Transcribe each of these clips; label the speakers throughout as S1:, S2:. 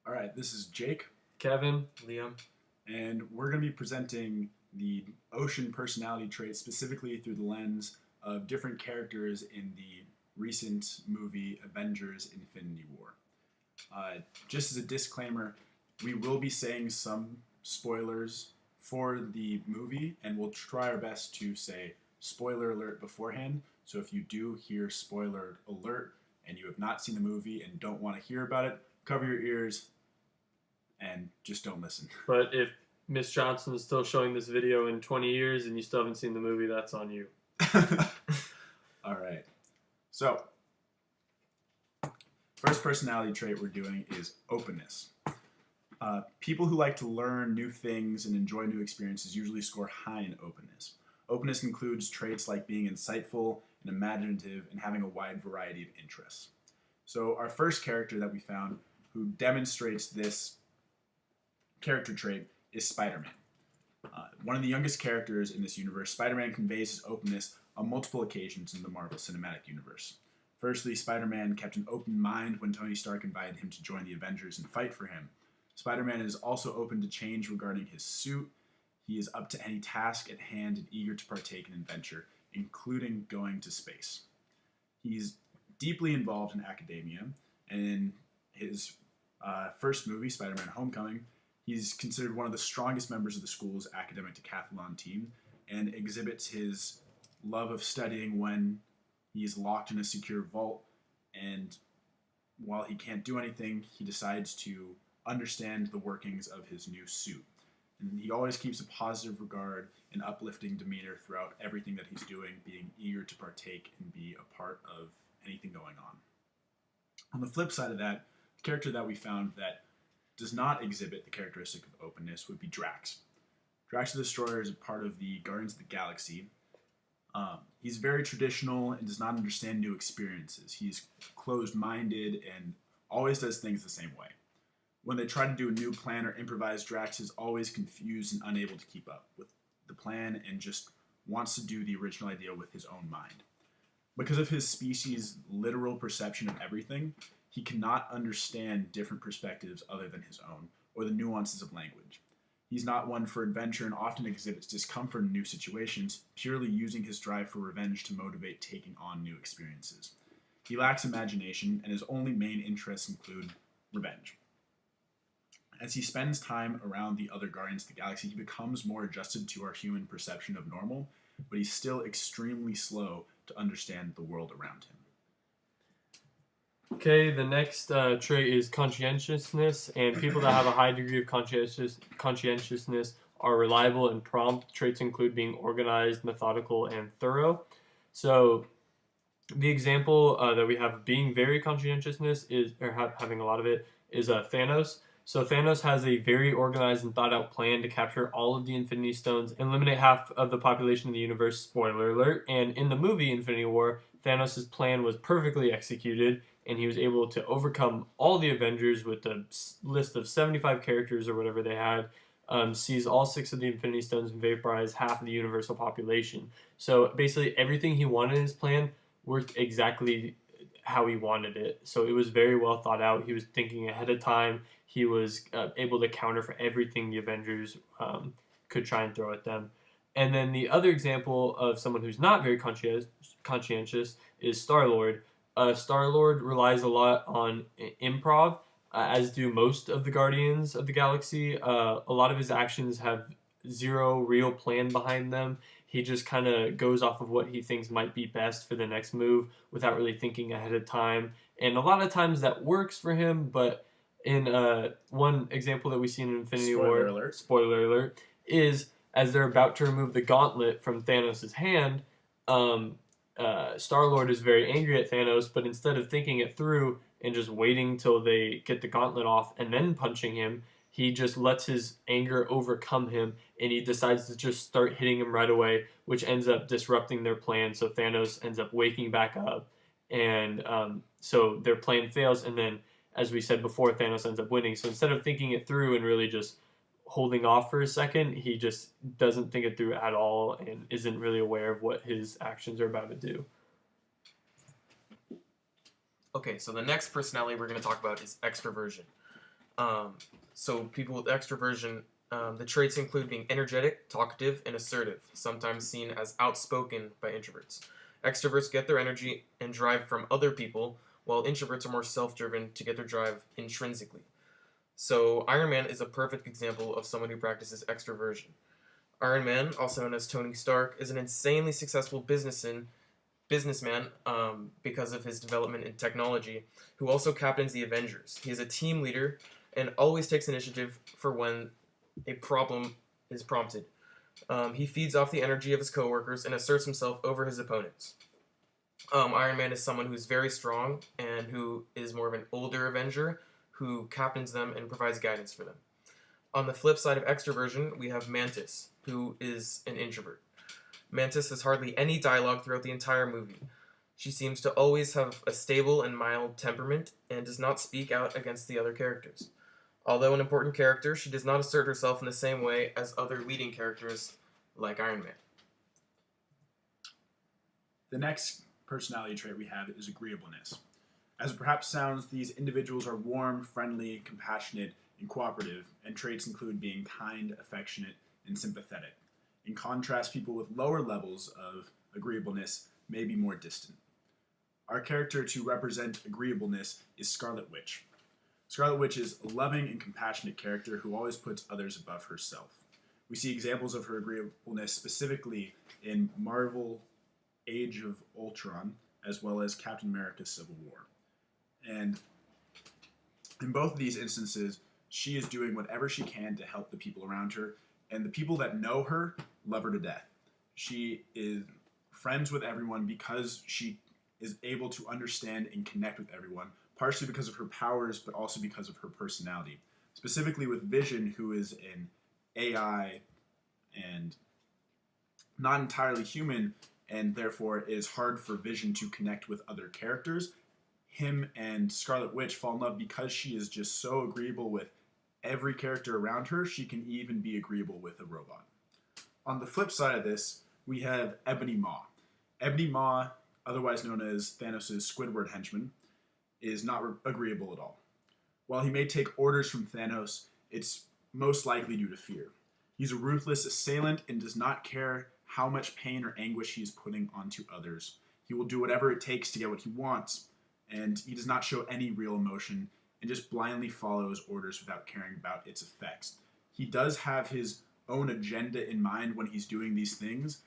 S1: All right, this is Jake,
S2: Kevin, Liam.
S1: and we're going to be presenting the ocean personality trait specifically through the lens of different characters in the recent movie Avengers: Infinity War. Just as a disclaimer, we will be saying some spoilers for the movie, and we'll try our best to say spoiler alert beforehand. So if you do hear spoiler alert and you have not seen the movie and don't want to hear about it, cover your ears and just don't listen.
S2: But if Miss Johnson is still showing this video in 20 years and you still haven't seen the movie, that's on you.
S1: All right. So, first personality trait we're doing is openness. People who like to learn new things and enjoy new experiences usually score high in openness. Openness includes traits like being insightful and imaginative and having a wide variety of interests. So our first character that we found who demonstrates this character trait is Spider-Man. One of the youngest characters in this universe, Spider-Man conveys his openness on multiple occasions in the Marvel Cinematic Universe. Firstly, Spider-Man kept an open mind when Tony Stark invited him to join the Avengers and fight for him. Spider-Man is also open to change regarding his suit. He is up to any task at hand and eager to partake in adventure, including going to space. He's deeply involved in academia, and in his first movie, Spider-Man: Homecoming, he's considered one of the strongest members of the school's academic decathlon team and exhibits his love of studying when he's locked in a secure vault, and while he can't do anything, he decides to understand the workings of his new suit. And he always keeps a positive regard and uplifting demeanor throughout everything that he's doing, being eager to partake and be a part of anything going on. On the flip side of that, the character that we found that does not exhibit the characteristic of openness would be Drax. Drax the Destroyer is a part of the Guardians of the Galaxy. He's very traditional and does not understand new experiences. He's closed-minded and always does things the same way. When they try to do a new plan or improvise, Drax is always confused and unable to keep up with the plan and just wants to do the original idea with his own mind. Because of his species' literal perception of everything, he cannot understand different perspectives other than his own, or the nuances of language. He's not one for adventure and often exhibits discomfort in new situations, purely using his drive for revenge to motivate taking on new experiences. He lacks imagination, and his only main interests include revenge. As he spends time around the other Guardians of the Galaxy, he becomes more adjusted to our human perception of normal, but he's still extremely slow to understand the world around him.
S2: Okay, the next trait is conscientiousness, and people that have a high degree of conscientiousness are reliable and prompt. Traits include being organized, methodical, and thorough. So the example that we have of being very conscientiousness is, or having a lot of it, is Thanos. So Thanos has a very organized and thought out plan to capture all of the Infinity Stones and eliminate half of the population of the universe, spoiler alert. And in the movie Infinity War, Thanos' plan was perfectly executed, and he was able to overcome all the Avengers with a list of 75 characters or whatever they had, seize all 6 of the Infinity Stones and vaporize half of the universal population. So basically everything he wanted in his plan worked exactly how he wanted it. So it was very well thought out. He was thinking ahead of time. He was able to counter for everything the Avengers could try and throw at them. And then the other example of someone who's not very conscientious is Star-Lord. Star-Lord relies a lot on improv, as do most of the Guardians of the Galaxy. A lot of his actions have zero real plan behind them. He just kind of goes off of what he thinks might be best for the next move without really thinking ahead of time. And a lot of times that works for him, but in one example that we see in Infinity War, spoiler alert, is as they're about to remove the gauntlet from Thanos' hand, Star-Lord is very angry at Thanos, but instead of thinking it through and just waiting till they get the gauntlet off and then punching him, he just lets his anger overcome him, and he decides to just start hitting him right away, which ends up disrupting their plan. So Thanos ends up waking back up, and so their plan fails, and then, as we said before, Thanos ends up winning. So instead of thinking it through and really just holding off for a second, he just doesn't think it through at all and isn't really aware of what his actions are about to do.
S3: Okay, so the next personality we're going to talk about is extroversion. So people with extroversion, the traits include being energetic, talkative, and assertive, sometimes seen as outspoken by introverts. Extroverts get their energy and drive from other people, while introverts are more self-driven to get their drive intrinsically. So Iron Man is a perfect example of someone who practices extroversion. Iron Man, also known as Tony Stark, is an insanely successful businessman because of his development in technology, who also captains the Avengers. He is a team leader and always takes initiative for when a problem is prompted. He feeds off the energy of his coworkers and asserts himself over his opponents. Iron Man is someone who's very strong and who is more of an older Avenger who captains them and provides guidance for them. On the flip side of extroversion, we have Mantis, who is an introvert. Mantis has hardly any dialogue throughout the entire movie. She seems to always have a stable and mild temperament and does not speak out against the other characters. Although an important character, she does not assert herself in the same way as other leading characters like Iron Man.
S1: The next personality trait we have is agreeableness. As it perhaps sounds, these individuals are warm, friendly, compassionate, and cooperative, and traits include being kind, affectionate, and sympathetic. In contrast, people with lower levels of agreeableness may be more distant. Our character to represent agreeableness is Scarlet Witch. Scarlet Witch is a loving and compassionate character who always puts others above herself. We see examples of her agreeableness specifically in Marvel Age of Ultron, as well as Captain America Civil War. And in both of these instances, she is doing whatever she can to help the people around her, and the people that know her love her to death. She is friends with everyone because she is able to understand and connect with everyone, partially because of her powers, but also because of her personality. Specifically with Vision, who is an AI and not entirely human, and therefore it is hard for Vision to connect with other characters. Him and Scarlet Witch fall in love because she is just so agreeable with every character around her. She can even be agreeable with a robot. On the flip side of this, we have Ebony Maw. Ebony Maw, otherwise known as Thanos' Squidward henchman, is not agreeable at all. While he may take orders from Thanos, it's most likely due to fear. He's a ruthless assailant and does not care how much pain or anguish he is putting onto others. He will do whatever it takes to get what he wants, and he does not show any real emotion and just blindly follows orders without caring about its effects. He does have his own agenda in mind when he's doing these things,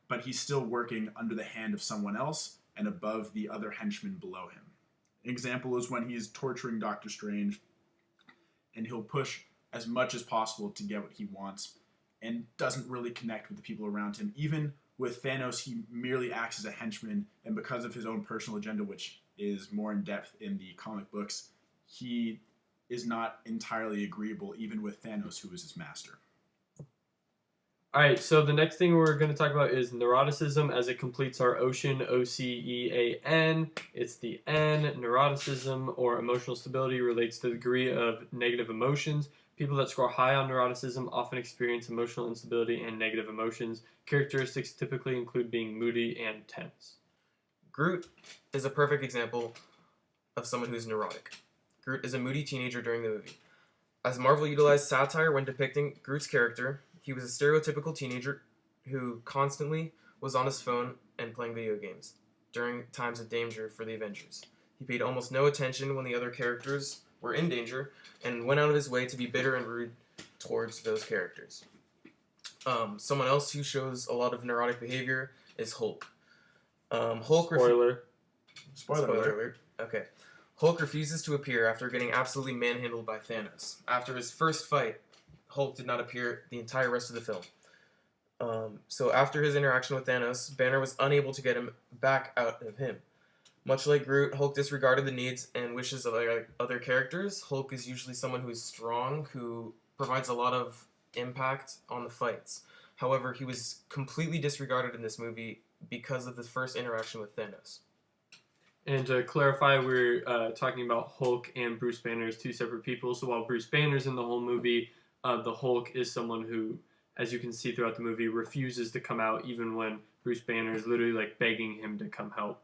S1: but he's still working under the hand of someone else and above the other henchmen below him. An example is when he's torturing Doctor Strange, and he'll push as much as possible to get what he wants and doesn't really connect with the people around him. Even with Thanos, he merely acts as a henchman, and because of his own personal agenda, which is more in depth in the comic books, he is not entirely agreeable even with Thanos, who is his master.
S2: Alright, so the next thing we're going to talk about is neuroticism as it completes our ocean, O-C-E-A-N. It's the N. Neuroticism, or emotional stability, relates to the degree of negative emotions. People that score high on neuroticism often experience emotional instability and negative emotions. Characteristics typically include being moody and tense.
S3: Groot is a perfect example of someone who's neurotic. Groot is a moody teenager during the movie. As Marvel utilized satire when depicting Groot's character, he was a stereotypical teenager who constantly was on his phone and playing video games during times of danger for the Avengers. He paid almost no attention when the other characters were in danger and went out of his way to be bitter and rude towards those characters. Someone else who shows a lot of neurotic behavior is Hulk.
S2: Spoiler
S3: alert. Okay. Hulk refuses to appear after getting absolutely manhandled by Thanos. After his first fight, Hulk did not appear the entire rest of the film. So after his interaction with Thanos, Banner was unable to get him back out of him. Much like Groot, Hulk disregarded the needs and wishes of other characters. Hulk is usually someone who is strong, who provides a lot of impact on the fights. However, he was completely disregarded in this movie because of the first interaction with Thanos.
S2: And to clarify, we're talking about Hulk and Bruce Banner as two separate people. So while Bruce Banner's in the whole movie, the Hulk is someone who, as you can see throughout the movie, refuses to come out even when Bruce Banner is literally like begging him to come help.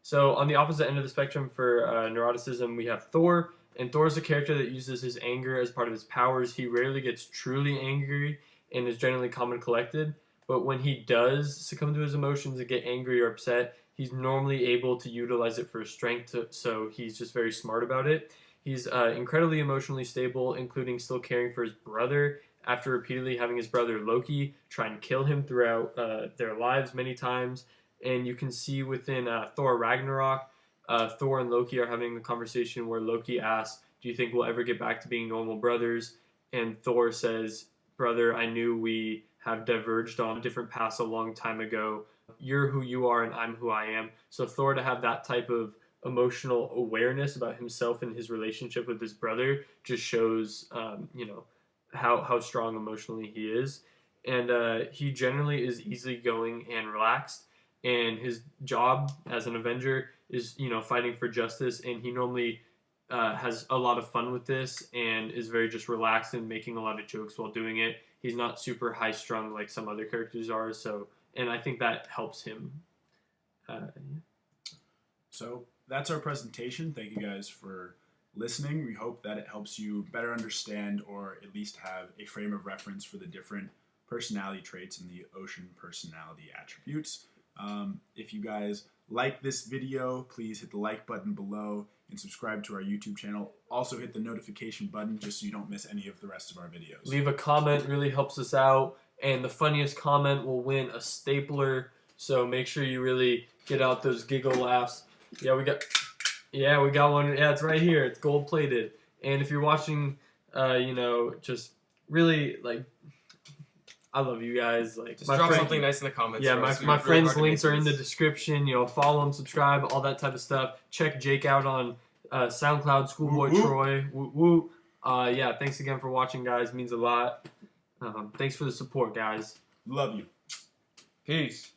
S2: So on the opposite end of the spectrum for neuroticism, we have Thor. And Thor's a character that uses his anger as part of his powers. He rarely gets truly angry and is generally calm and collected. But when he does succumb to his emotions and get angry or upset, he's normally able to utilize it for his strength, so he's just very smart about it. He's incredibly emotionally stable, including still caring for his brother after repeatedly having his brother Loki try and kill him throughout their lives many times. And you can see within Thor Ragnarok, Thor and Loki are having a conversation where Loki asks, "Do you think we'll ever get back to being normal brothers?" And Thor says, "Brother, I knew we have diverged on different paths a long time ago. You're who you are and I'm who I am." So Thor to have that type of emotional awareness about himself and his relationship with his brother just shows, how strong emotionally he is. And he generally is easygoing and relaxed. And his job as an Avenger is, fighting for justice. And he normally has a lot of fun with this and is very just relaxed and making a lot of jokes while doing it. He's not super high strung like some other characters are. And I think that helps him.
S1: So that's our presentation. Thank you guys for listening. We hope that it helps you better understand or at least have a frame of reference for the different personality traits and the ocean personality attributes. If you guys like this video, please hit the like button below and subscribe to our YouTube channel. Also hit the notification button just so you don't miss any of the rest of our videos.
S2: Leave a comment, really helps us out. And the funniest comment will win a stapler. So make sure you really get out those giggle laughs. Yeah, we got one. Yeah, it's right here. It's gold plated. And if you're watching, just really I love you guys.
S3: Just drop something nice in the comments.
S2: Yeah, my friends' links are in the description. Follow them, subscribe, all that type of stuff. Check Jake out on SoundCloud, Schoolboy Troy. Woo woo. Yeah, thanks again for watching, guys. Means a lot. Thanks for the support, guys.
S1: Love you.
S3: Peace.